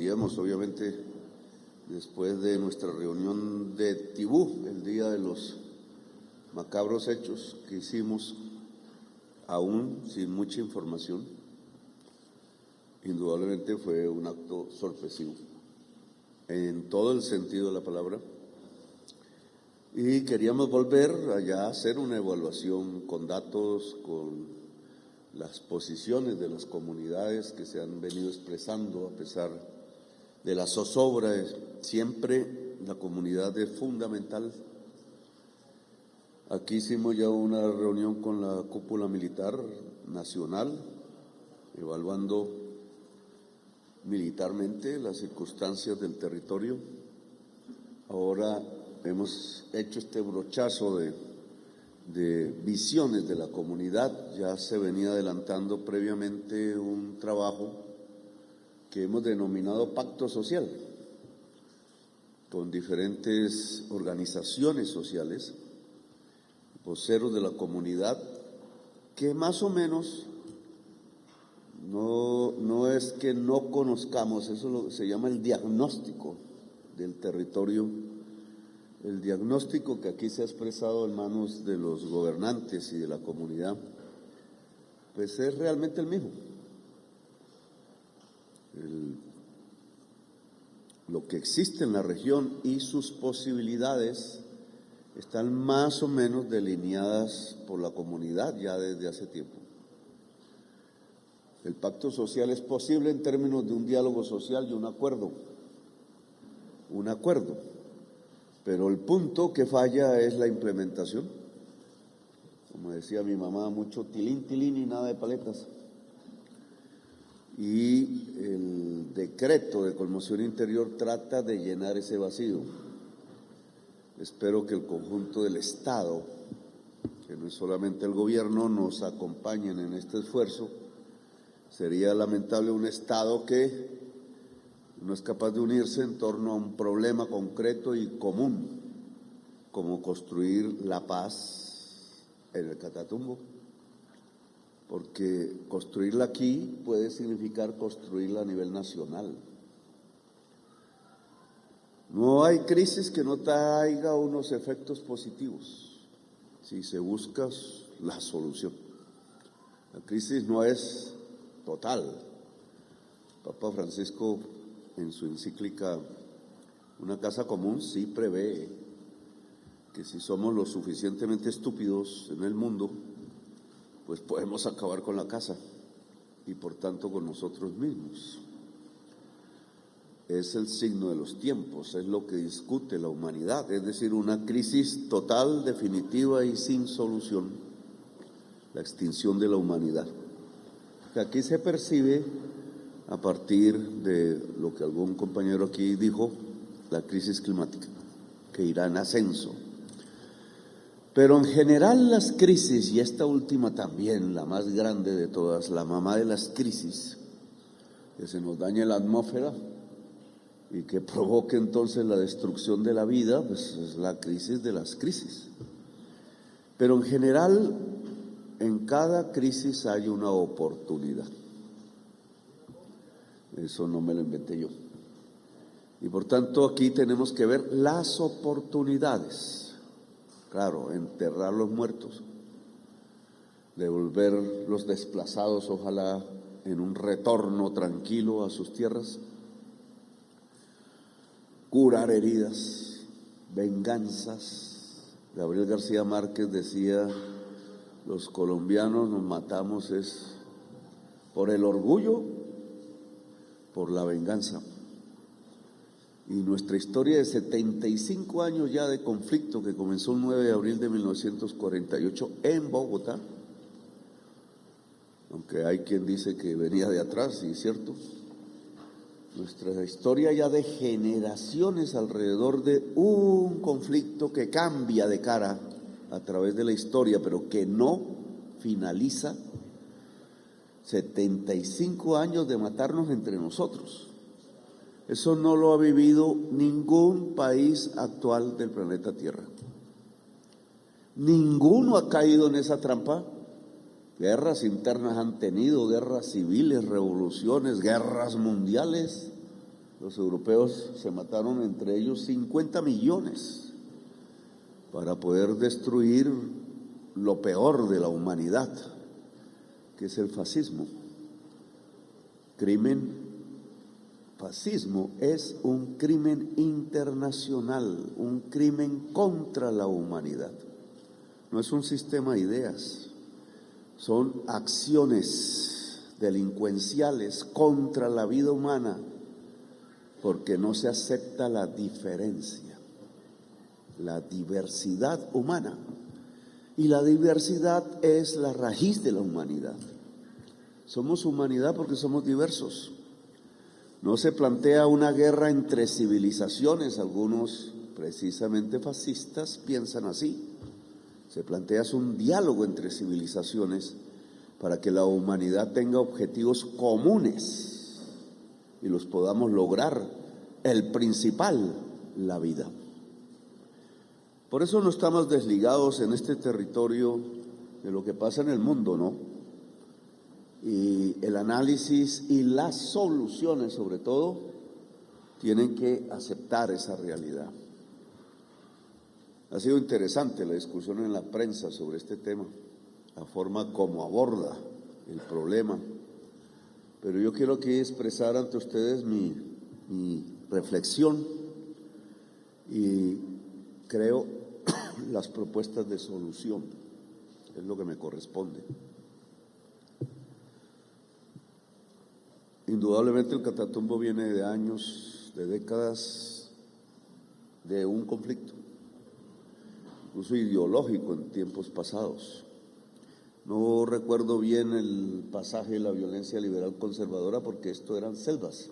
compartíamos, obviamente, después de nuestra reunión de Tibú, el día de los macabros hechos que hicimos, aún sin mucha información. Indudablemente fue un acto sorpresivo, en todo el sentido de la palabra, y queríamos volver allá a hacer una evaluación con datos, con las posiciones de las comunidades que se han venido expresando a pesar de la zozobra. Siempre la comunidad es fundamental. Aquí hicimos ya una reunión con la cúpula militar nacional, evaluando militarmente las circunstancias del territorio. Ahora hemos hecho este brochazo de visiones de la comunidad. Ya se venía adelantando previamente un trabajo que hemos denominado Pacto Social, con diferentes organizaciones sociales, voceros de la comunidad, que más o menos no es que no conozcamos, eso se llama el diagnóstico del territorio. El diagnóstico que aquí se ha expresado en manos de los gobernantes y de la comunidad, pues es realmente el mismo. Lo que existe en la región y sus posibilidades están más o menos delineadas por la comunidad ya desde hace tiempo. El pacto social es posible en términos de un diálogo social y un acuerdo. Pero el punto que falla es la implementación. Como decía mi mamá, mucho tilín, tilín y nada de paletas. Y el decreto de conmoción interior trata de llenar ese vacío. Espero que el conjunto del Estado, que no es solamente el gobierno, nos acompañen en este esfuerzo. Sería lamentable un Estado que no es capaz de unirse en torno a un problema concreto y común, como construir la paz en el Catatumbo, porque construirla aquí puede significar construirla a nivel nacional. No hay crisis que no traiga unos efectos positivos, si se busca la solución. La crisis no es total. Papa Francisco, en su encíclica Una Casa Común, sí prevé que si somos lo suficientemente estúpidos en el mundo, pues podemos acabar con la casa y por tanto con nosotros mismos. Es el signo de los tiempos, es lo que discute la humanidad, es decir, una crisis total, definitiva y sin solución, la extinción de la humanidad. Aquí se percibe, a partir de lo que algún compañero aquí dijo, la crisis climática, que irá en ascenso. Pero en general las crisis, y esta última también, la más grande de todas, la mamá de las crisis, que se nos dañe la atmósfera y que provoque entonces la destrucción de la vida, pues es la crisis de las crisis. Pero en general, en cada crisis hay una oportunidad. Eso no me lo inventé yo. Y por tanto aquí tenemos que ver las oportunidades. Claro, enterrar los muertos, devolver los desplazados, ojalá en un retorno tranquilo a sus tierras, curar heridas, venganzas. Gabriel García Márquez decía, los colombianos nos matamos es por el orgullo, por la venganza. Y nuestra historia de 75 años ya de conflicto que comenzó el 9 de abril de 1948 en Bogotá, aunque hay quien dice que venía de atrás, y es cierto, nuestra historia ya de generaciones alrededor de un conflicto que cambia de cara a través de la historia, pero que no finaliza. 75 años de matarnos entre nosotros. Eso no lo ha vivido ningún país actual del planeta Tierra. Ninguno ha caído en esa trampa. Guerras internas han tenido, guerras civiles, revoluciones, guerras mundiales, Los europeos se mataron entre ellos 50 millones para poder destruir lo peor de la humanidad, que es el fascismo. Fascismo es un crimen internacional, un crimen contra la humanidad. No es un sistema de ideas, son acciones delincuenciales contra la vida humana, porque no se acepta la diferencia, la diversidad humana. Y la diversidad es la raíz de la humanidad. Somos humanidad porque somos diversos. No se plantea una guerra entre civilizaciones, algunos precisamente fascistas piensan así. Se plantea un diálogo entre civilizaciones para que la humanidad tenga objetivos comunes y los podamos lograr. El principal, la vida. Por eso no estamos desligados en este territorio de lo que pasa en el mundo, ¿no? Y el análisis y las soluciones, sobre todo, tienen que aceptar esa realidad. Ha sido interesante la discusión en la prensa sobre este tema, la forma como aborda el problema. Pero yo quiero aquí expresar ante ustedes mi reflexión y creo las propuestas de solución, es lo que me corresponde. Indudablemente el Catatumbo viene de años, de décadas, de un conflicto, incluso ideológico en tiempos pasados. No recuerdo bien el pasaje de la violencia liberal conservadora porque esto eran selvas.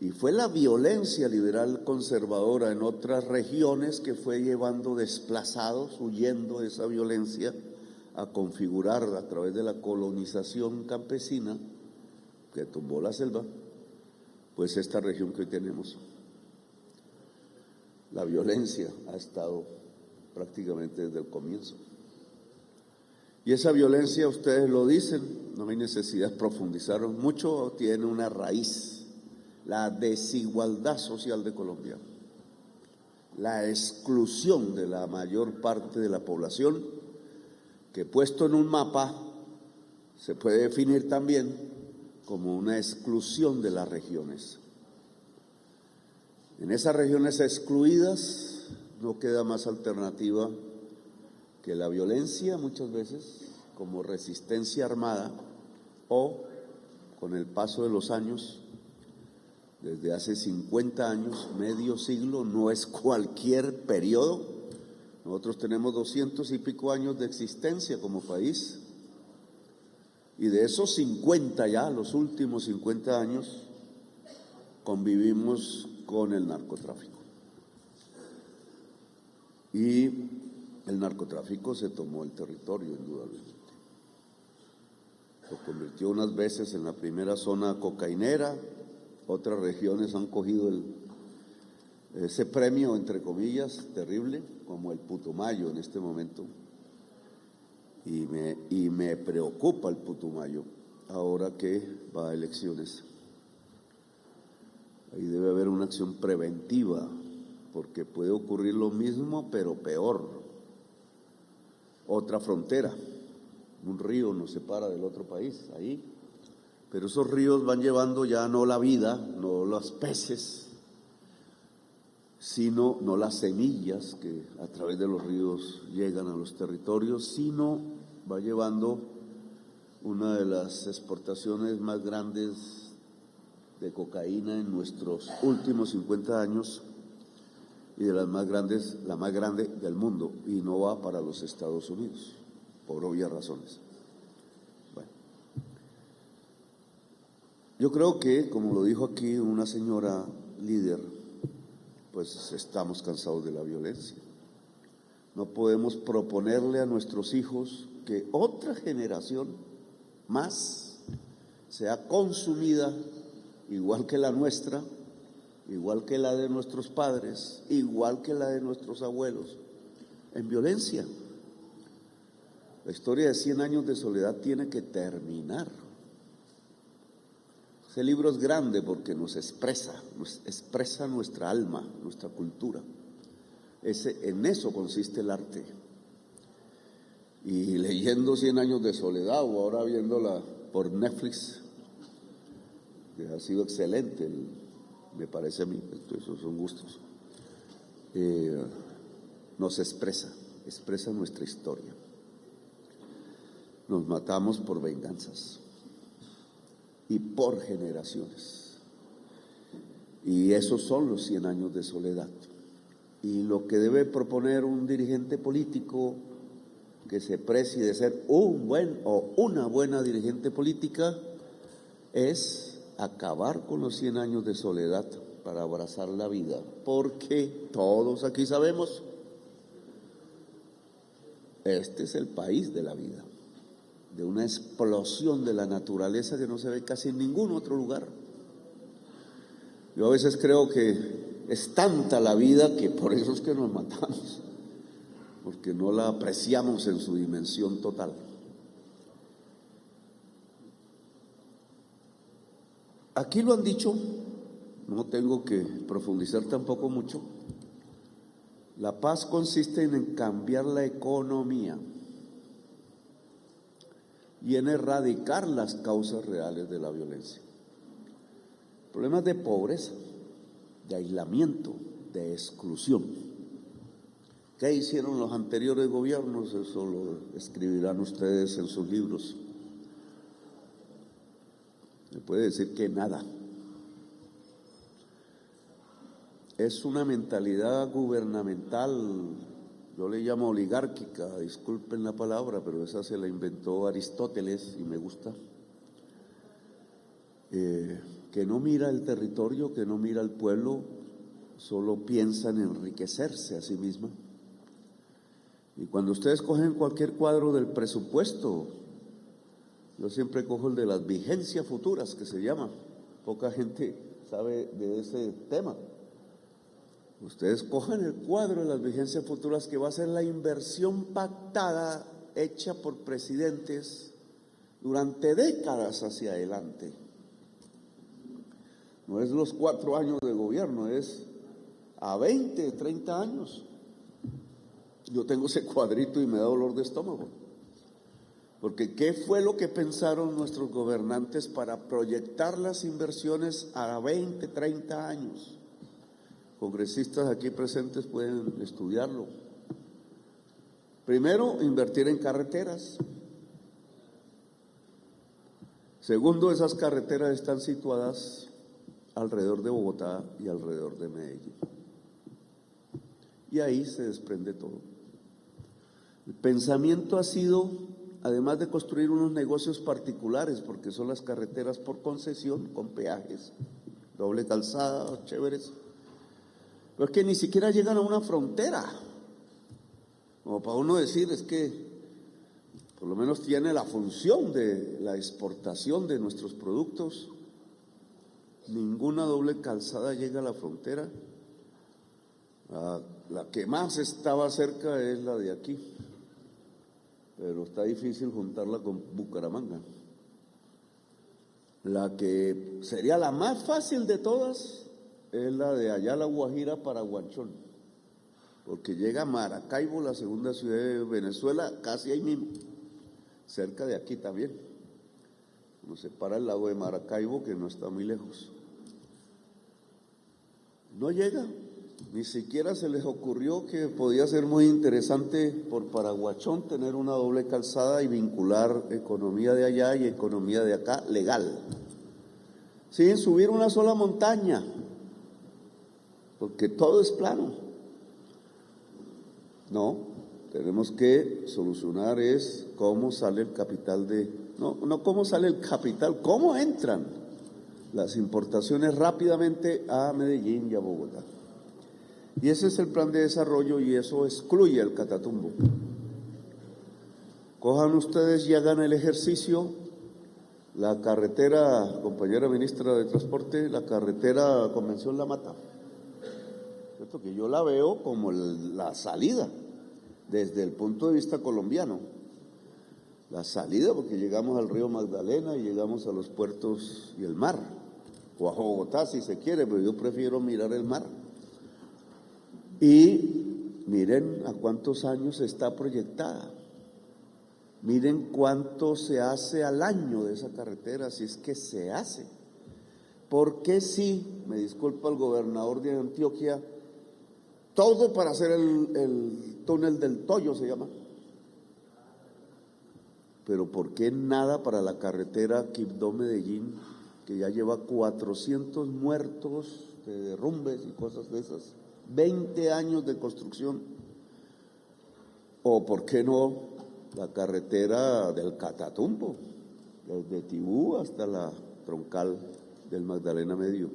Y fue la violencia liberal conservadora en otras regiones que fue llevando desplazados, huyendo de esa violencia, a configurar a través de la colonización campesina que tumbó la selva, pues esta región que hoy tenemos. La violencia ha estado prácticamente desde el comienzo. Y esa violencia, ustedes lo dicen, no hay necesidad de profundizar mucho, tiene una raíz. La desigualdad social de Colombia, la exclusión de la mayor parte de la población, que puesto en un mapa se puede definir también como una exclusión de las regiones. En esas regiones excluidas no queda más alternativa que la violencia, muchas veces como resistencia armada, o con el paso de los años, desde hace 50 años, medio siglo, no es cualquier periodo. Nosotros tenemos 200 y pico años de existencia como país, y de esos 50 ya, los últimos 50 años, convivimos con el narcotráfico. Y el narcotráfico se tomó el territorio, indudablemente. Lo convirtió unas veces en la primera zona cocainera. Otras regiones han cogido ese premio, entre comillas, terrible, como el Putumayo en este momento. Y me preocupa el Putumayo ahora que va a elecciones. Ahí debe haber una acción preventiva, porque puede ocurrir lo mismo, pero peor. Otra frontera, un río nos separa del otro país, ahí. Pero esos ríos van llevando ya no la vida, no los peces, sino no las semillas que a través de los ríos llegan a los territorios, sino va llevando una de las exportaciones más grandes de cocaína en nuestros últimos 50 años y de las más grandes, la más grande del mundo, y no va para los Estados Unidos, por obvias razones. Yo creo que, como lo dijo aquí una señora líder, pues estamos cansados de la violencia. No podemos proponerle a nuestros hijos que otra generación más sea consumida igual que la nuestra, igual que la de nuestros padres, igual que la de nuestros abuelos, en violencia. La historia de 100 años de soledad tiene que terminar. Este libro es grande porque nos expresa nuestra alma, nuestra cultura. En eso consiste el arte. Y leyendo 100 años de soledad, o ahora viéndola por Netflix, que ha sido excelente, me parece a mí, esos son gustos, nos expresa nuestra historia. Nos matamos por venganzas y por generaciones. Y esos son los 100 años de soledad. Y lo que debe proponer un dirigente político que se precie de ser un buen o una buena dirigente política es acabar con los 100 años de soledad para abrazar la vida, porque todos aquí sabemos, este es el país de la vida, de una explosión de la naturaleza que no se ve casi en ningún otro lugar. Yo a veces creo que es tanta la vida que por eso es que nos matamos, porque no la apreciamos en su dimensión total. Aquí lo han dicho, no tengo que profundizar tampoco mucho. La paz consiste en cambiar la economía y en erradicar las causas reales de la violencia. Problemas de pobreza, de aislamiento, de exclusión. ¿Qué hicieron los anteriores gobiernos? Eso lo escribirán ustedes en sus libros. Me puede decir que nada. Es una mentalidad gubernamental, yo le llamo oligárquica, disculpen la palabra, pero esa se la inventó Aristóteles y me gusta, que no mira el territorio, que no mira el pueblo, solo piensa en enriquecerse a sí misma. Y cuando ustedes cogen cualquier cuadro del presupuesto, yo siempre cojo el de las vigencias futuras, que se llama, poca gente sabe de ese tema. Ustedes cojan el cuadro de las vigencias futuras, que va a ser la inversión pactada, hecha por presidentes durante décadas hacia adelante. No es los 4 años de gobierno, es a 20, 30 años. Yo tengo ese cuadrito y me da dolor de estómago. Porque ¿qué fue lo que pensaron nuestros gobernantes para proyectar las inversiones a 20, 30 años? Congresistas aquí presentes pueden estudiarlo. Primero, invertir en carreteras. Segundo, esas carreteras están situadas alrededor de Bogotá y alrededor de Medellín. Y ahí se desprende todo. El pensamiento ha sido, además de construir unos negocios particulares, porque son las carreteras por concesión, con peajes, doble calzada, chéveres, pero es que ni siquiera llegan a una frontera, como para uno decir, es que por lo menos tiene la función de la exportación de nuestros productos. Ninguna doble calzada llega a la frontera. La que más estaba cerca es la de aquí, pero está difícil juntarla con Bucaramanga. La que sería la más fácil de todas es la de allá, la Guajira para Guanchón, porque llega a Maracaibo, la segunda ciudad de Venezuela, casi ahí mismo, cerca de aquí también. Nos separa el lago de Maracaibo, que no está muy lejos. No llega, ni siquiera se les ocurrió que podía ser muy interesante por Paraguachón tener una doble calzada y vincular economía de allá y economía de acá legal, sin subir una sola montaña, porque todo es plano. No, tenemos que solucionar es cómo sale el capital no cómo sale el capital, cómo entran las importaciones rápidamente a Medellín y a Bogotá. Y ese es el plan de desarrollo, y eso excluye el Catatumbo. Cojan ustedes y hagan el ejercicio. La carretera, compañera ministra de Transporte, la carretera Convención La Mata, ¿cierto? Que yo la veo como la salida desde el punto de vista colombiano. La salida, porque llegamos al río Magdalena y llegamos a los puertos y el mar. o a Bogotá si se quiere, pero yo prefiero mirar el mar. Y miren a cuántos años está proyectada. Miren cuánto se hace al año de esa carretera, si es que se hace. Porque sí, me disculpa el gobernador de Antioquia, todo para hacer el túnel del Toyo se llama. Pero ¿por qué nada para la carretera Quibdó-Medellín, que ya lleva 400 muertos de derrumbes y cosas de esas? 20 años de construcción. O ¿por qué no la carretera del Catatumbo, desde Tibú hasta la troncal del Magdalena Medio?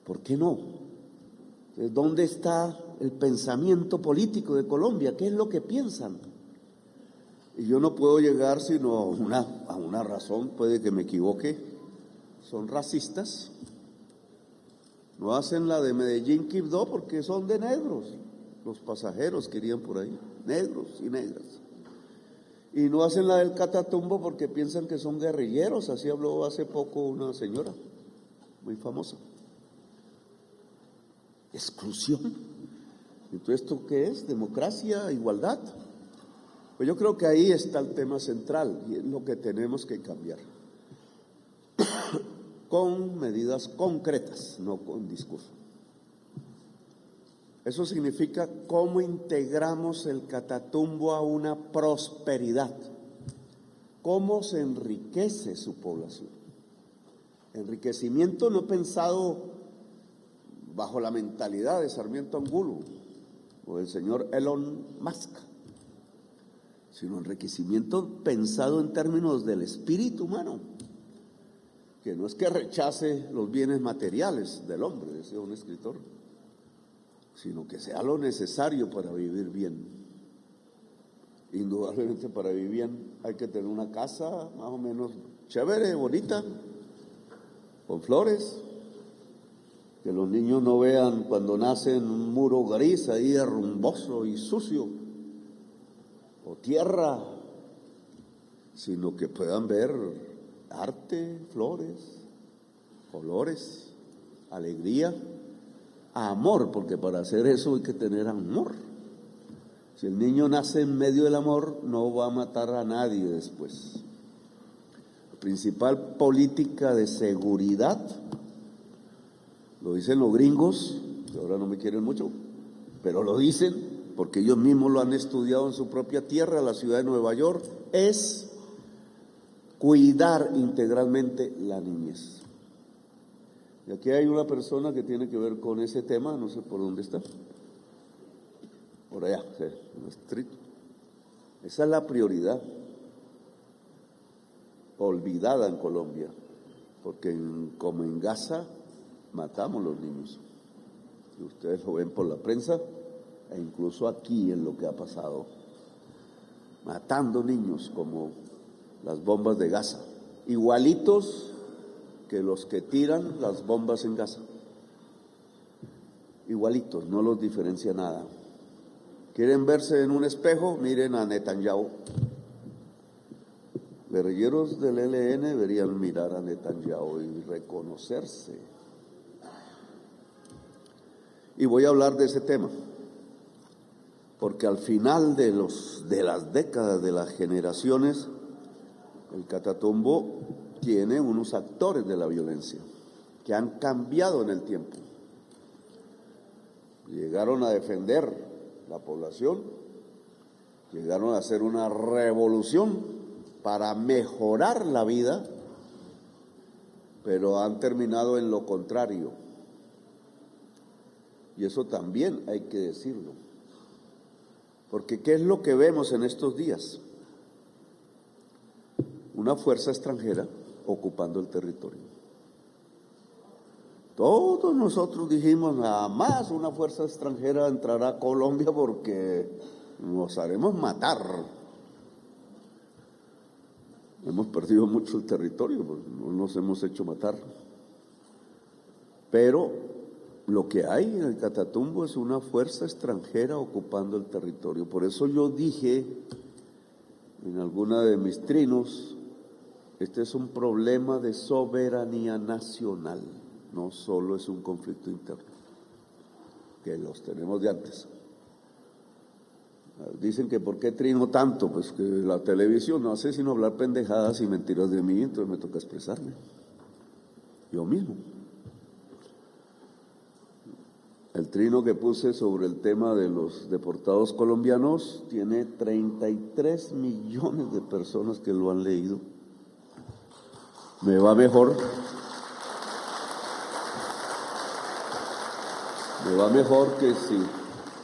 ¿Por qué no? Entonces, ¿dónde está el pensamiento político de Colombia? ¿Qué es lo que piensan? Y yo no puedo llegar sino a una razón, puede que me equivoque. Son racistas. No hacen la de Medellín-Quibdó porque son de negros. Los pasajeros que irían por ahí, negros y negras. Y no hacen la del Catatumbo porque piensan que son guerrilleros. Así habló hace poco una señora muy famosa. Exclusión. Entonces, ¿esto qué es? ¿Democracia? ¿Igualdad? Pues yo creo que ahí está el tema central y es lo que tenemos que cambiar. Con medidas concretas, no con discurso. Eso significa cómo integramos el Catatumbo a una prosperidad, cómo se enriquece su población. Enriquecimiento no pensado bajo la mentalidad de Sarmiento Angulo o del señor Elon Musk, sino enriquecimiento pensado en términos del espíritu humano, que no es que rechace los bienes materiales del hombre, decía un escritor, sino que sea lo necesario para vivir bien. Indudablemente para vivir bien hay que tener una casa más o menos chévere, bonita, con flores, que los niños no vean cuando nacen un muro gris ahí derrumboso y sucio, o tierra, sino que puedan ver arte, flores, colores, alegría, amor, porque para hacer eso hay que tener amor. Si el niño nace en medio del amor, no va a matar a nadie después. La principal política de seguridad, lo dicen los gringos, que ahora no me quieren mucho, pero lo dicen porque ellos mismos lo han estudiado en su propia tierra, la ciudad de Nueva York, es cuidar integralmente la niñez. Y aquí hay una persona que tiene que ver con ese tema, no sé por dónde está, por allá, en el street. Esa es la prioridad, olvidada en Colombia, porque como en Gaza matamos los niños, y ustedes lo ven por la prensa, e incluso aquí en lo que ha pasado, matando niños como las bombas de Gaza, igualitos que los que tiran las bombas en Gaza, igualitos, no los diferencia nada. ¿Quieren verse en un espejo? Miren a Netanyahu. Guerrilleros del ELN deberían mirar a Netanyahu y reconocerse. Y voy a hablar de ese tema, porque al final de las décadas, de las generaciones, el Catatumbo tiene unos actores de la violencia que han cambiado en el tiempo. Llegaron a defender la población, llegaron a hacer una revolución para mejorar la vida, pero han terminado en lo contrario. Y eso también hay que decirlo. Porque ¿qué es lo que vemos en estos días? Una fuerza extranjera ocupando el territorio. Todos nosotros dijimos, nada más una fuerza extranjera entrará a Colombia porque nos haremos matar. Hemos perdido mucho el territorio, pues no nos hemos hecho matar. Pero lo que hay en el Catatumbo es una fuerza extranjera ocupando el territorio. Por eso yo dije en alguna de mis trinos Este es un problema de soberanía nacional, no solo es un conflicto interno, que los tenemos de antes. Dicen que ¿por qué trino tanto? Pues que la televisión no hace sino hablar pendejadas y mentiras de mí, entonces me toca expresarme, yo mismo. El trino que puse sobre el tema de los deportados colombianos tiene 33 millones de personas que lo han leído. Me va mejor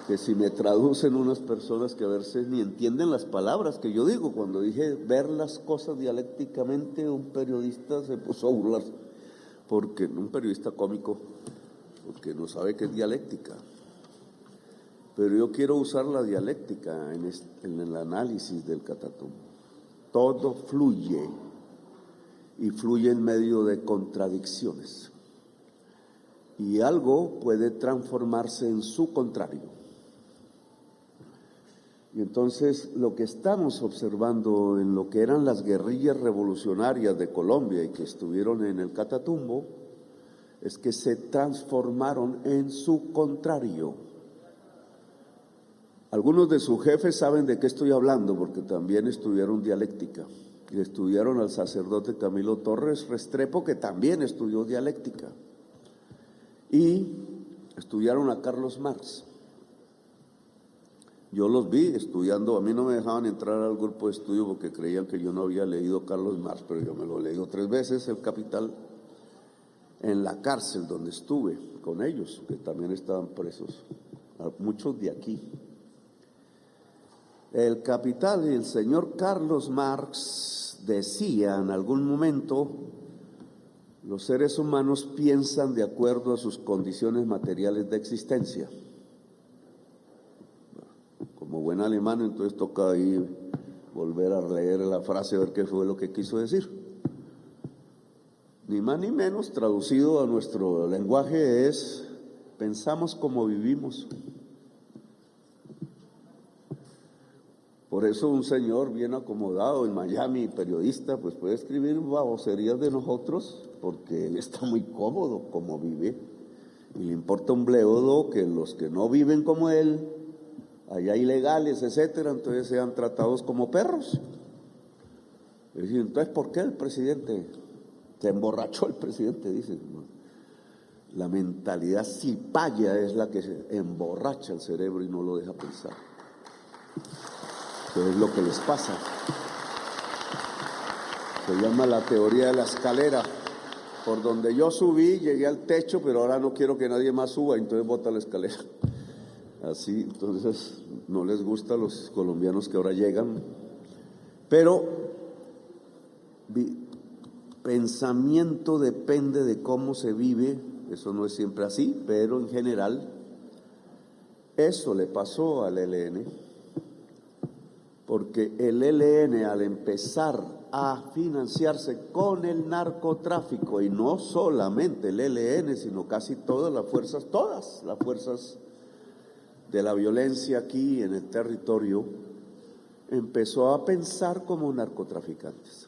que si me traducen unas personas que a veces ni entienden las palabras que yo digo. Cuando dije ver las cosas dialécticamente, un periodista se puso a burlar, porque un periodista cómico, porque no sabe qué es dialéctica. Pero yo quiero usar la dialéctica en el análisis del Catatumbo. Todo fluye, y fluye en medio de contradicciones. Y algo puede transformarse en su contrario. Y entonces lo que estamos observando en lo que eran las guerrillas revolucionarias de Colombia y que estuvieron en el Catatumbo, es que se transformaron en su contrario. Algunos de sus jefes saben de qué estoy hablando, porque también estudiaron dialéctica. Y estudiaron al sacerdote Camilo Torres Restrepo, que también estudió dialéctica. Y estudiaron a Carlos Marx. Yo los vi estudiando, a mí no me dejaban entrar al grupo de estudio porque creían que yo no había leído Carlos Marx, pero yo me lo he leído 3 veces, El Capital, en la cárcel donde estuve con ellos, que también estaban presos, muchos de aquí. El Capital y el señor Carlos Marx decía en algún momento: los seres humanos piensan de acuerdo a sus condiciones materiales de existencia. Como buen alemán, entonces toca ahí volver a leer la frase, a ver qué fue lo que quiso decir. Ni más ni menos, traducido a nuestro lenguaje, es: pensamos como vivimos. Por eso un señor bien acomodado en Miami, periodista, pues puede escribir baboserías de nosotros, porque él está muy cómodo como vive, y le importa un bledo que los que no viven como él, allá ilegales, etcétera, entonces sean tratados como perros. Es decir, entonces, ¿por qué el presidente se emborrachó? El presidente dice: la mentalidad cipaya es la que se emborracha el cerebro y no lo deja pensar. Que es lo que les pasa. Se llama la teoría de la escalera. Por donde yo subí, llegué al techo, pero ahora no quiero que nadie más suba, entonces bota la escalera. Así, entonces no les gusta a los colombianos que ahora llegan. Pero pensamiento depende de cómo se vive, eso no es siempre así, pero en general eso le pasó al ELN. Porque el ELN, al empezar a financiarse con el narcotráfico, y no solamente el ELN, sino casi todas las fuerzas de la violencia aquí en el territorio, empezó a pensar como narcotraficantes.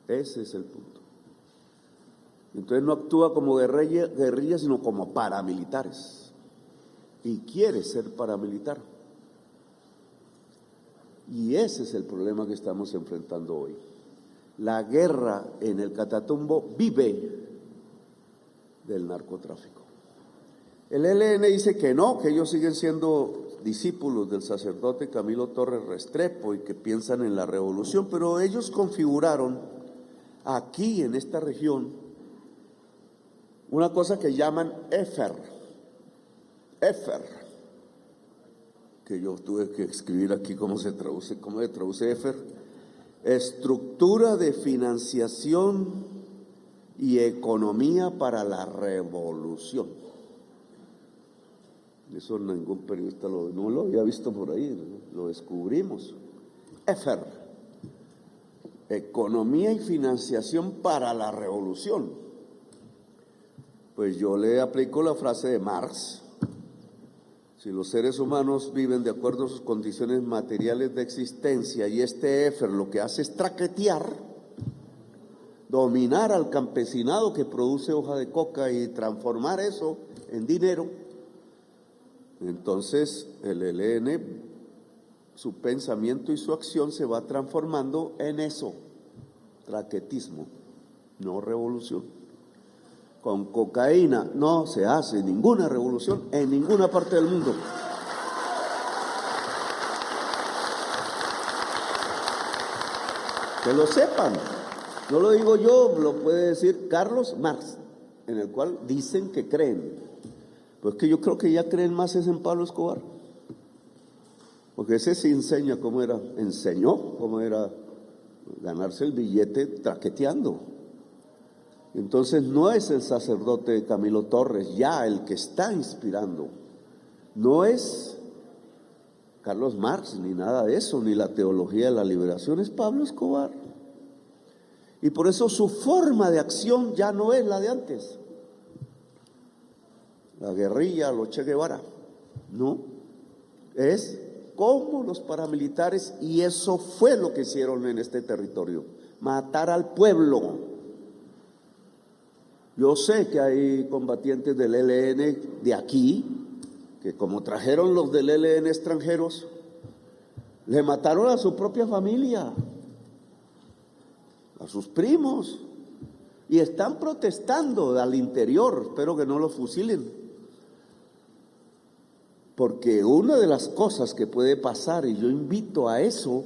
Ese es el punto. Entonces no actúa como guerrilla, sino como paramilitares. Y quiere ser paramilitar. Y ese es el problema que estamos enfrentando hoy. La guerra en el Catatumbo vive del narcotráfico. El ELN dice que no, que ellos siguen siendo discípulos del sacerdote Camilo Torres Restrepo y que piensan en la revolución, pero ellos configuraron aquí en esta región una cosa que llaman EFER, que yo tuve que escribir aquí cómo se traduce EFER: estructura de financiación y economía para la revolución. Eso ningún periodista no lo había visto por ahí, lo descubrimos. EFER, economía y financiación para la revolución. Pues yo le aplico la frase de Marx. Si los seres humanos viven de acuerdo a sus condiciones materiales de existencia y este éfer lo que hace es traquetear, dominar al campesinado que produce hoja de coca y transformar eso en dinero, entonces el ELN, su pensamiento y su acción se va transformando en eso, traquetismo, no revolución. Con cocaína no se hace ninguna revolución en ninguna parte del mundo. Que lo sepan, no lo digo yo, lo puede decir Carlos Marx, en el cual dicen que creen. Pues que yo creo que ya creen más es en Pablo Escobar, porque ese sí enseñó cómo era ganarse el billete traqueteando. Entonces no es el sacerdote Camilo Torres ya el que está inspirando, no es Carlos Marx ni nada de eso, ni la teología de la liberación, es Pablo Escobar. Y por eso su forma de acción ya no es la de antes, la guerrilla, los Che Guevara, no, es como los paramilitares, y eso fue lo que hicieron en este territorio, matar al pueblo. Yo sé que hay combatientes del ELN de aquí, que como trajeron los del ELN extranjeros, le mataron a su propia familia, a sus primos, y están protestando al interior, espero que no los fusilen. Porque una de las cosas que puede pasar, y yo invito a eso,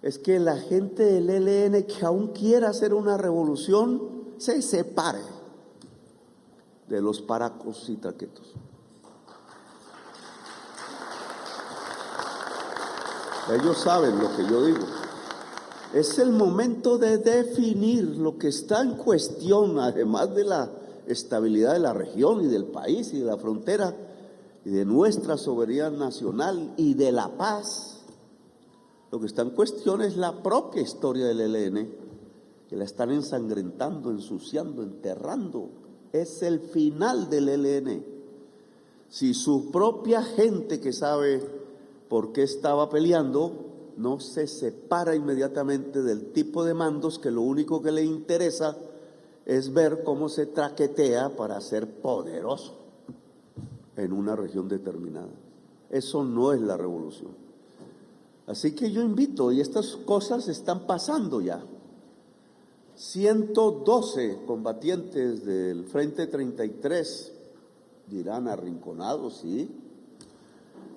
es que la gente del ELN que aún quiera hacer una revolución se separe de los paracos y traquetos. Ellos saben lo que yo digo. Es el momento de definir lo que está en cuestión, además de la estabilidad de la región y del país y de la frontera y de nuestra soberanía nacional y de la paz. Lo que está en cuestión es la propia historia del ELN, que la están ensangrentando, ensuciando, enterrando. Es el final del ELN. Si su propia gente, que sabe por qué estaba peleando, no se separa inmediatamente del tipo de mandos que lo único que le interesa es ver cómo se traquetea para ser poderoso en una región determinada. Eso no es la revolución. Así que yo invito, y estas cosas están pasando ya. 112 combatientes del Frente 33, dirán arrinconados, sí,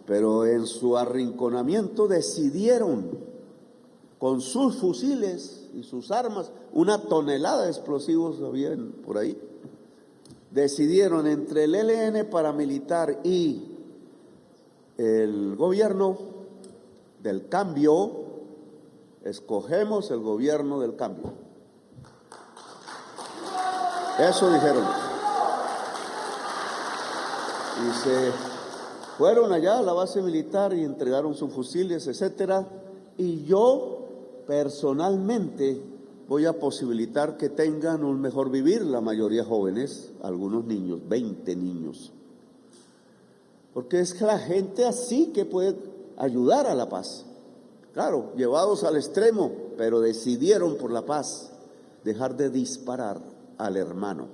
pero en su arrinconamiento decidieron con sus fusiles y sus armas, 1 tonelada de explosivos había por ahí, decidieron entre el ELN paramilitar y el gobierno del cambio, escogemos el gobierno del cambio. Eso dijeron. Y se fueron allá a la base militar y entregaron sus fusiles, etcétera. Y yo personalmente voy a posibilitar que tengan un mejor vivir, la mayoría jóvenes, algunos niños, 20 niños. Porque es la gente así que puede ayudar a la paz. Claro, llevados al extremo, pero decidieron por la paz dejar de disparar al hermano.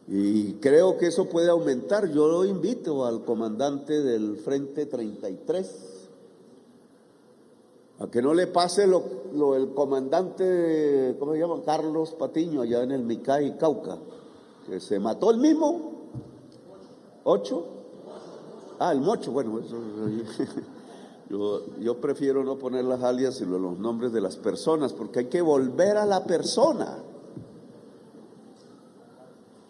Y creo que eso puede aumentar. Yo lo invito al comandante del Frente 33 a que no le pase lo el comandante, ¿cómo se llama? Carlos Patiño, allá en el Micay, Cauca, que se mató el mismo. 8. El Mocho, bueno, eso, yo prefiero no poner las alias sino los nombres de las personas, porque hay que volver a la persona.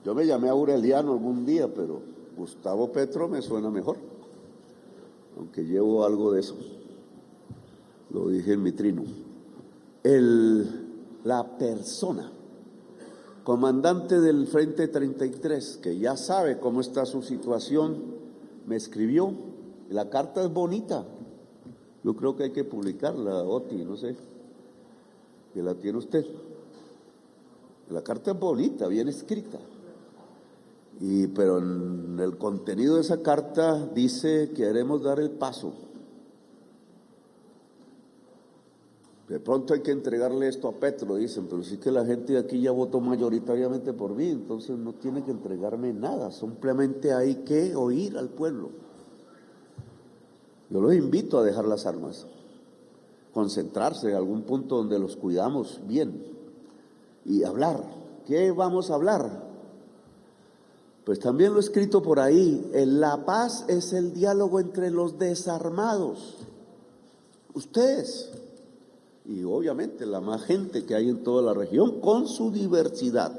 Yo me llamé Aureliano algún día, pero Gustavo Petro me suena mejor, aunque llevo algo de eso. Lo dije en mi trino. La persona, comandante del Frente 33, que ya sabe cómo está su situación, me escribió. La carta es bonita. Yo creo que hay que publicarla, Oti, no sé, que la tiene usted. La carta es bonita, bien escrita. Pero en el contenido de esa carta dice que queremos dar el paso. De pronto hay que entregarle esto a Petro, dicen, pero sí que la gente de aquí ya votó mayoritariamente por mí, entonces no tiene que entregarme nada, simplemente hay que oír al pueblo. Yo los invito a dejar las armas, concentrarse en algún punto donde los cuidamos bien y hablar. ¿Qué vamos a hablar? Pues también lo he escrito por ahí, la paz es el diálogo entre los desarmados, ustedes, y obviamente la más gente que hay en toda la región con su diversidad.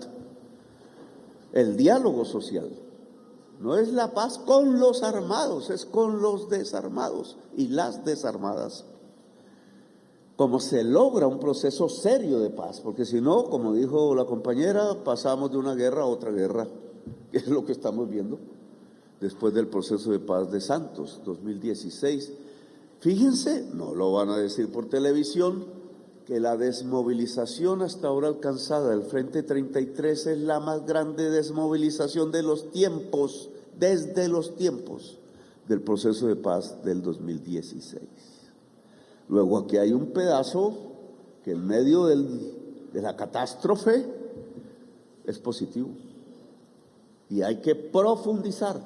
El diálogo social no es la paz con los armados, es con los desarmados y las desarmadas. Como se logra un proceso serio de paz, porque si no, como dijo la compañera, pasamos de una guerra a otra guerra, que es lo que estamos viendo después del proceso de paz de Santos 2016. Fíjense, no lo van a decir por televisión, que la desmovilización hasta ahora alcanzada del Frente 33 es la más grande desmovilización de los tiempos, desde los tiempos del proceso de paz del 2016. Luego aquí hay un pedazo que en medio de la catástrofe es positivo y hay que profundizar,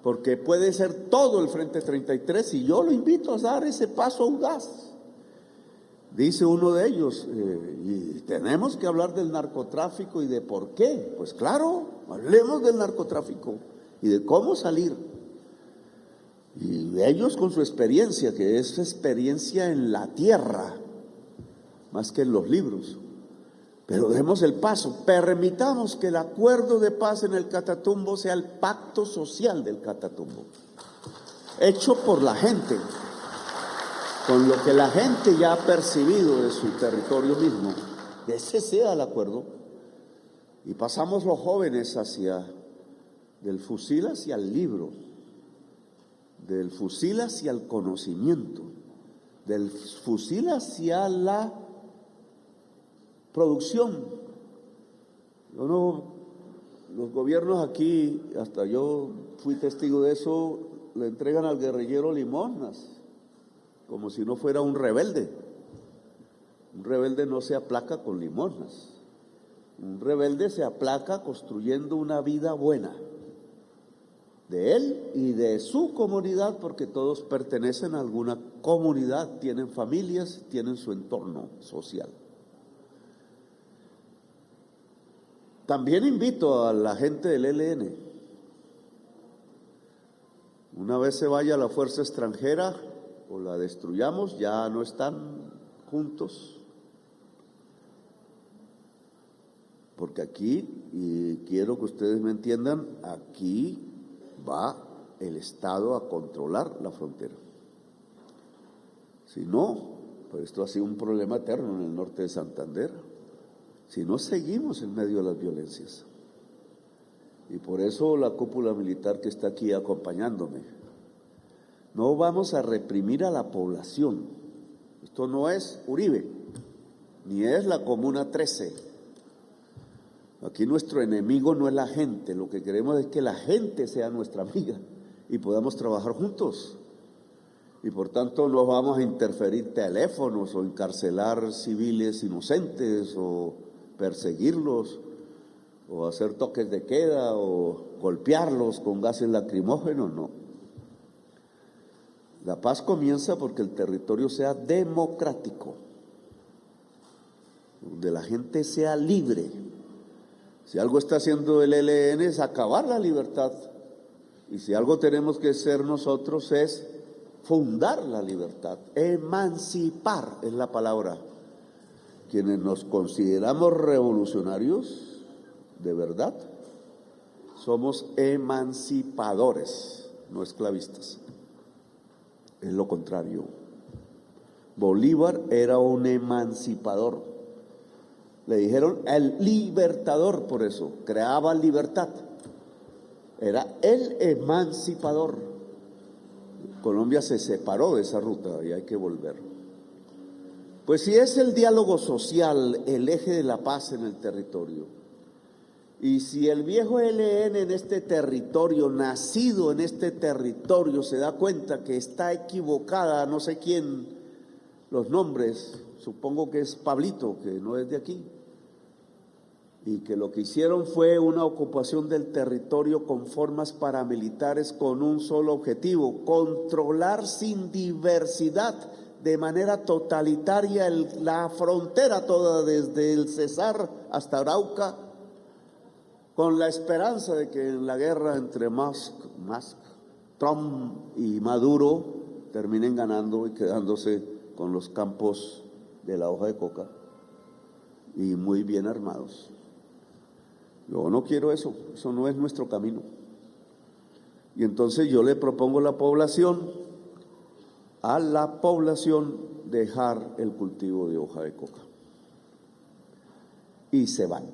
porque puede ser todo el Frente 33 y yo lo invito a dar ese paso audaz. Dice uno de ellos, y tenemos que hablar del narcotráfico y de por qué. Pues claro, hablemos del narcotráfico y de cómo salir. Y ellos con su experiencia, que es experiencia en la tierra, más que en los libros. Pero demos el paso, permitamos que el acuerdo de paz en el Catatumbo sea el pacto social del Catatumbo, hecho por la gente, con lo que la gente ya ha percibido de su territorio mismo, que ese sea el acuerdo, y pasamos los jóvenes del fusil hacia el libro, del fusil hacia el conocimiento, del fusil hacia la producción. Los gobiernos aquí, hasta yo fui testigo de eso, le entregan al guerrillero limosnas, como si no fuera un rebelde. Un rebelde no se aplaca con limosnas. Un rebelde se aplaca construyendo una vida buena de él y de su comunidad, porque todos pertenecen a alguna comunidad, tienen familias, tienen su entorno social. También invito a la gente del ELN, una vez se vaya la fuerza extranjera o la destruyamos, ya no están juntos, porque aquí, y quiero que ustedes me entiendan, aquí va el Estado a controlar la frontera. Si no, pues esto ha sido un problema eterno en el norte de Santander. Si no, seguimos en medio de las violencias. Y por eso la cúpula militar que está aquí acompañándome. No vamos a reprimir a la población. Esto no es Uribe, ni es la Comuna 13. Aquí nuestro enemigo no es la gente, lo que queremos es que la gente sea nuestra amiga y podamos trabajar juntos. Y por tanto no vamos a interferir teléfonos o encarcelar civiles inocentes o perseguirlos o hacer toques de queda o golpearlos con gases lacrimógenos, no. La paz comienza porque el territorio sea democrático, donde la gente sea libre. Si algo está haciendo el ELN es acabar la libertad, y si algo tenemos que hacer nosotros es fundar la libertad, emancipar es la palabra. Quienes nos consideramos revolucionarios, de verdad, somos emancipadores, no esclavistas. Es lo contrario. Bolívar era un emancipador. Le dijeron el libertador, por eso, creaba libertad. Era el emancipador. Colombia se separó de esa ruta y hay que volver. Pues si es el diálogo social el eje de la paz en el territorio, Y si el viejo ELN en este territorio, nacido en este territorio, se da cuenta que está equivocada, no sé quién, los nombres, supongo que es Pablito, que no es de aquí, y que lo que hicieron fue una ocupación del territorio con formas paramilitares con un solo objetivo: controlar sin diversidad, de manera totalitaria, la frontera toda, desde el Cesar hasta Arauca, con la esperanza de que en la guerra entre Musk, Trump y Maduro terminen ganando y quedándose con los campos de la hoja de coca y muy bien armados. Yo no quiero eso, eso no es nuestro camino. Y entonces yo le propongo a la población dejar el cultivo de hoja de coca. Y se van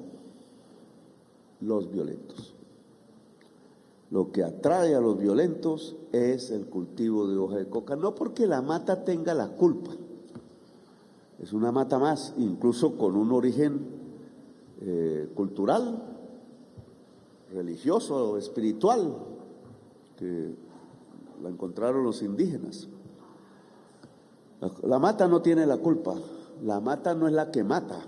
los violentos. Lo que atrae a los violentos es el cultivo de hoja de coca, no porque la mata tenga la culpa, es una mata más, incluso con un origen cultural, religioso, espiritual, que la encontraron los indígenas. La mata no tiene la culpa, la mata no es la que mata.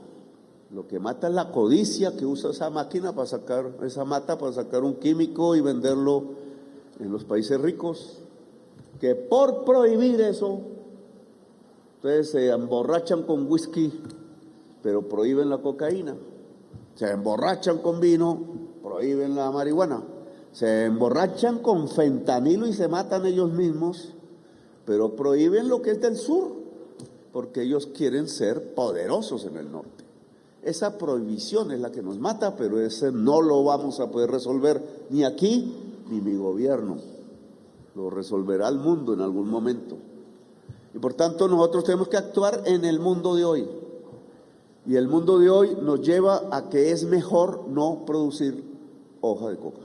Lo que mata es la codicia que usa esa máquina para sacar esa mata, para sacar un químico y venderlo en los países ricos, que por prohibir eso, ustedes se emborrachan con whisky, pero prohíben la cocaína. Se emborrachan con vino, prohíben la marihuana. Se emborrachan con fentanilo y se matan ellos mismos, pero prohíben lo que es del sur, porque ellos quieren ser poderosos en el norte. Esa prohibición es la que nos mata, pero ese no lo vamos a poder resolver ni aquí ni mi gobierno. Lo resolverá el mundo en algún momento. Y por tanto nosotros tenemos que actuar en el mundo de hoy. Y el mundo de hoy nos lleva a que es mejor no producir hoja de coca.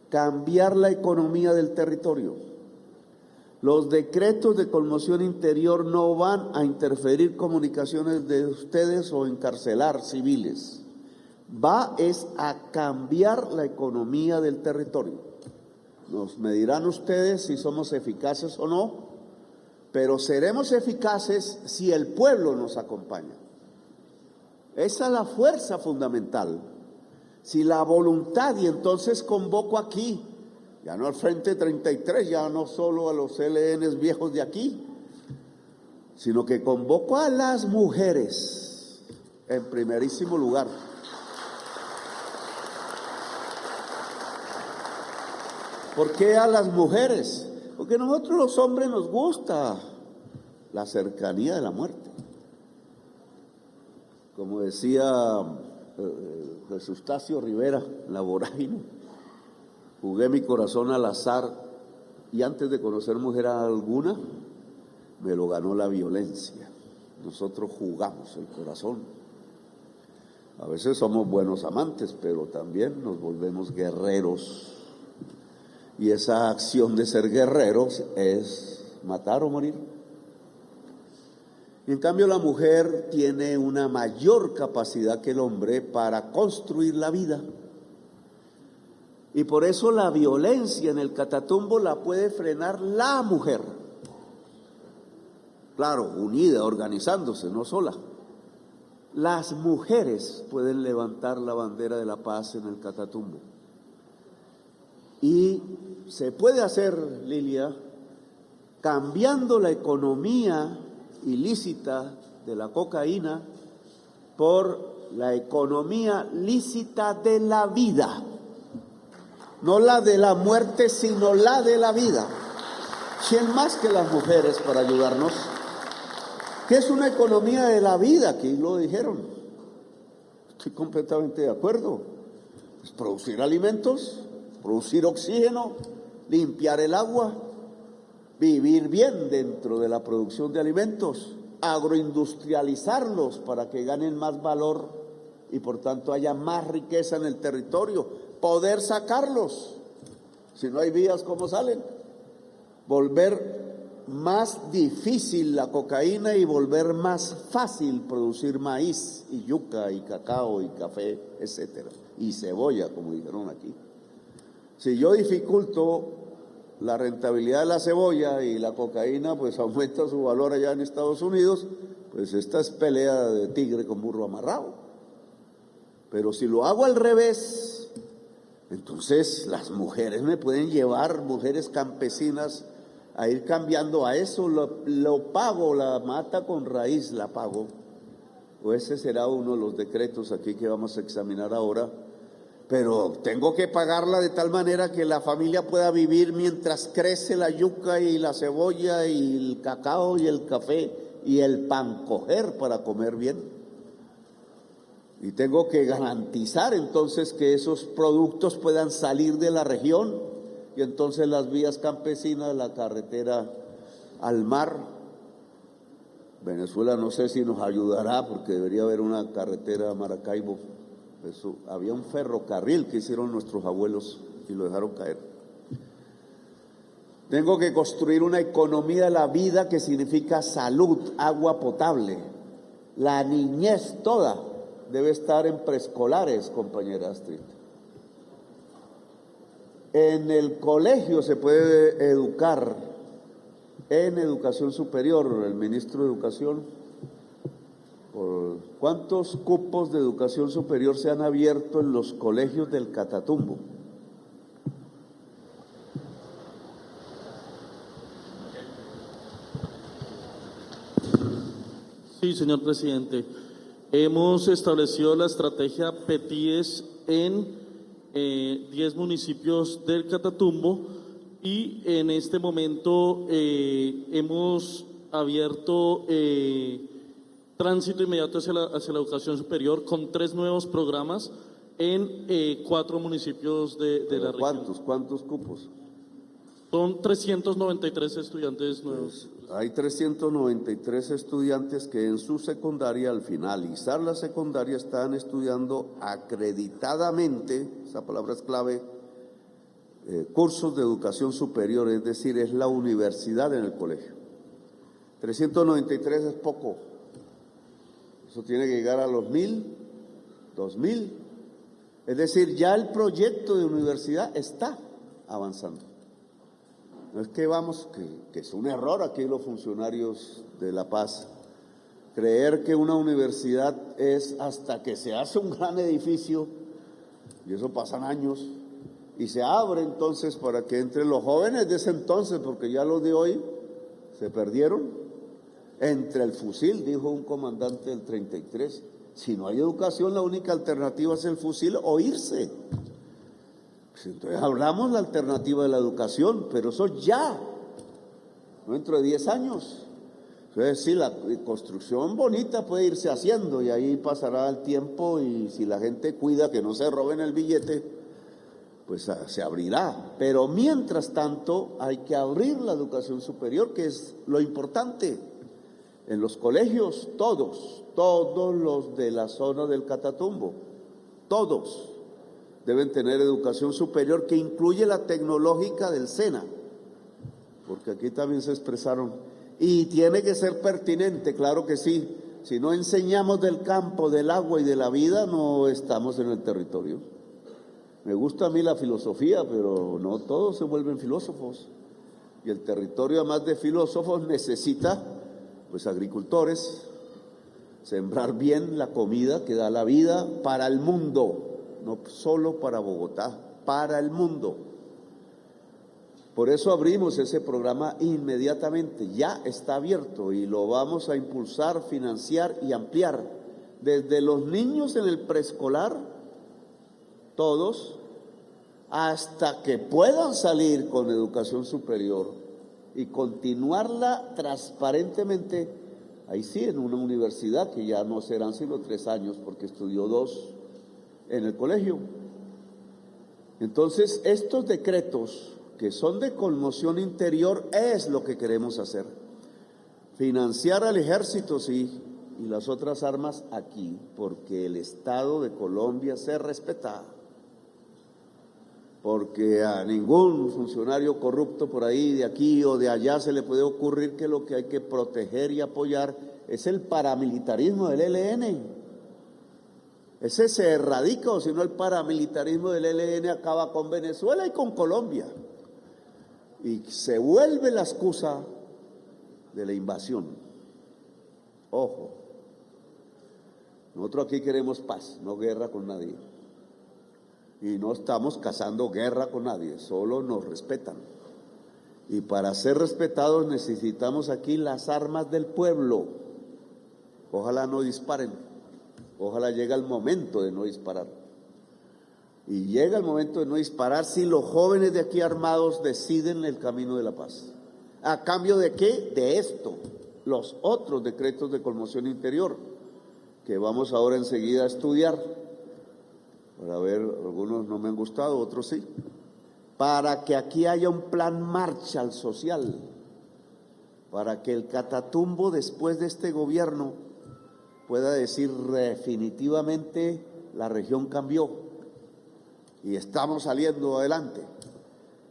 Cambiar la economía del territorio. Los decretos de conmoción interior no van a interferir comunicaciones de ustedes o encarcelar civiles. Es a cambiar la economía del territorio. Me dirán ustedes si somos eficaces o no, pero seremos eficaces si el pueblo nos acompaña. Esa es la fuerza fundamental. Si la voluntad, y entonces convoco aquí, ya no al Frente 33, ya no solo a los ELNs viejos de aquí, sino que convoco a las mujeres en primerísimo lugar. ¿Por qué a las mujeres? Porque a nosotros los hombres nos gusta la cercanía de la muerte. Como decía Jesús Tacio Rivera, la vorágine. Jugué mi corazón al azar y antes de conocer mujer alguna, me lo ganó la violencia. Nosotros jugamos el corazón. A veces somos buenos amantes, pero también nos volvemos guerreros. Y esa acción de ser guerreros es matar o morir. En cambio, la mujer tiene una mayor capacidad que el hombre para construir la vida. Y por eso la violencia en el Catatumbo la puede frenar la mujer. Claro, unida, organizándose, no sola. Las mujeres pueden levantar la bandera de la paz en el Catatumbo. Y se puede hacer, Lilia, cambiando la economía ilícita de la cocaína por la economía lícita de la vida. No la de la muerte, sino la de la vida. ¿Quién más que las mujeres para ayudarnos? ¿Qué es una economía de la vida? Aquí lo dijeron. Estoy completamente de acuerdo. Es producir alimentos, producir oxígeno, limpiar el agua, vivir bien dentro de la producción de alimentos, agroindustrializarlos para que ganen más valor y por tanto haya más riqueza en el territorio. Poder sacarlos, si no hay vías, ¿cómo salen? Volver más difícil la cocaína y volver más fácil producir maíz y yuca y cacao y café, etcétera, y cebolla, como dijeron aquí. Si yo dificulto la rentabilidad de la cebolla y la cocaína, pues aumenta su valor allá en Estados Unidos, pues esta es pelea de tigre con burro amarrado. Pero si lo hago al revés, entonces las mujeres me pueden llevar, mujeres campesinas, a ir cambiando a eso. Lo pago, la mata con raíz la pago. O ese será uno de los decretos aquí que vamos a examinar ahora. Pero tengo que pagarla de tal manera que la familia pueda vivir mientras crece la yuca y la cebolla y el cacao y el café y el pan coger para comer bien. Y tengo que garantizar entonces que esos productos puedan salir de la región y entonces las vías campesinas, la carretera al mar. Venezuela no sé si nos ayudará porque debería haber una carretera a Maracaibo. Eso, había un ferrocarril que hicieron nuestros abuelos y lo dejaron caer. Tengo que construir una economía de la vida que significa salud, agua potable. La niñez toda debe estar en preescolares, compañera Astrid. En el colegio se puede educar, en educación superior, el ministro de Educación. ¿Cuántos cupos de educación superior se han abierto en los colegios del Catatumbo? Sí, señor presidente. Hemos establecido la estrategia PETIES en 10 municipios del Catatumbo y en este momento hemos abierto tránsito inmediato hacia la educación superior con 3 nuevos programas en 4 municipios de la región. ¿Cuántos cupos? Son 393 estudiantes nuevos. Hay 393 estudiantes que en su secundaria, al finalizar la secundaria, están estudiando acreditadamente, esa palabra es clave, cursos de educación superior, es decir, es la universidad en el colegio. 393 es poco. Eso tiene que llegar a los 1.000, 2.000. Es decir, ya el proyecto de universidad está avanzando. No es que que es un error aquí los funcionarios de La Paz, creer que una universidad es hasta que se hace un gran edificio, y eso pasan años, y se abre entonces para que entren los jóvenes de ese entonces, porque ya los de hoy se perdieron. Entre el fusil, dijo un comandante del 33, si no hay educación, la única alternativa es el fusil o irse. Pues entonces hablamos la alternativa de la educación, pero eso ya, no dentro de 10 años. Entonces sí, la construcción bonita puede irse haciendo y ahí pasará el tiempo y si la gente cuida que no se roben el billete, pues se abrirá. Pero mientras tanto hay que abrir la educación superior, que es lo importante. En los colegios, todos los de la zona del Catatumbo, todos deben tener educación superior que incluye la tecnológica del SENA, porque aquí también se expresaron, y tiene que ser pertinente, claro que sí. Si no enseñamos del campo, del agua y de la vida, no estamos en el territorio. Me gusta a mí la filosofía, pero no todos se vuelven filósofos, y el territorio, además de filósofos, necesita pues agricultores, sembrar bien la comida que da la vida para el mundo, no solo para Bogotá, para el mundo. Por eso abrimos ese programa inmediatamente, ya está abierto y lo vamos a impulsar, financiar y ampliar. Desde los niños en el preescolar, todos, hasta que puedan salir con educación superior y continuarla transparentemente, ahí sí, en una universidad que ya no serán sino 3 años, porque estudió 2 en el colegio. Entonces, estos decretos que son de conmoción interior es lo que queremos hacer. Financiar al ejército, sí, y las otras armas aquí, porque el Estado de Colombia se respeta. porque a ningún funcionario corrupto por ahí, de aquí o de allá, se le puede ocurrir que lo que hay que proteger y apoyar es el paramilitarismo del ELN. Ese se erradica, o si no el paramilitarismo del ELN acaba con Venezuela y con Colombia. Y se vuelve la excusa de la invasión. Ojo, nosotros aquí queremos paz, no guerra con nadie. Y no estamos cazando guerra con nadie, solo nos respetan. Y para ser respetados necesitamos aquí las armas del pueblo. Ojalá no disparen, ojalá llegue el momento de no disparar. Y llega el momento de no disparar si los jóvenes de aquí armados deciden el camino de la paz. ¿A cambio de qué? De esto, los otros decretos de conmoción interior, que vamos ahora enseguida a estudiar. Para ver, algunos no me han gustado, otros sí. Para que aquí haya un plan Marshall social, para que el Catatumbo después de este gobierno pueda decir definitivamente la región cambió y estamos saliendo adelante.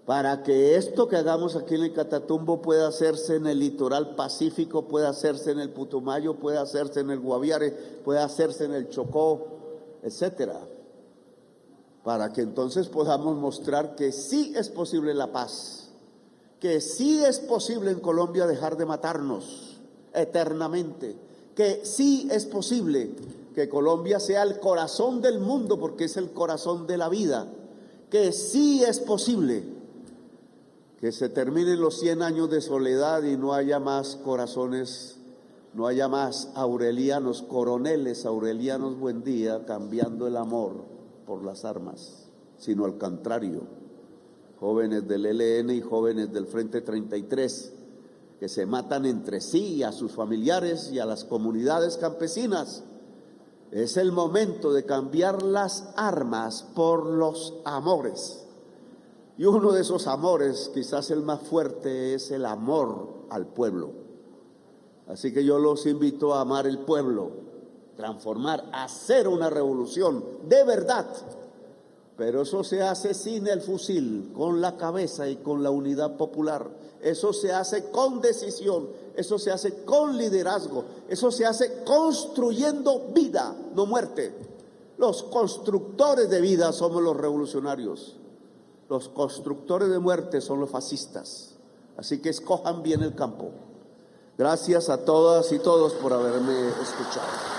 Para que esto que hagamos aquí en el Catatumbo pueda hacerse en el litoral pacífico, pueda hacerse en el Putumayo, pueda hacerse en el Guaviare, pueda hacerse en el Chocó, etcétera. Para que entonces podamos mostrar que sí es posible la paz, que sí es posible en Colombia dejar de matarnos eternamente, que sí es posible que Colombia sea el corazón del mundo porque es el corazón de la vida, que sí es posible que se terminen los 100 años de soledad y no haya más corazones, no haya más aurelianos, coroneles aurelianos Buendía cambiando el amor por las armas, sino al contrario, jóvenes del ELN y jóvenes del Frente 33 que se matan entre sí, a sus familiares y a las comunidades campesinas. Es el momento de cambiar las armas por los amores. Y uno de esos amores, quizás el más fuerte, es el amor al pueblo. Así que yo los invito a amar el pueblo, transformar, hacer una revolución de verdad. Pero eso se hace sin el fusil, con la cabeza y con la unidad popular. Eso se hace con decisión, eso se hace con liderazgo, eso se hace construyendo vida, no muerte. Los constructores de vida somos los revolucionarios. Los constructores de muerte son los fascistas. Así que escojan bien el campo. Gracias a todas y todos por haberme escuchado.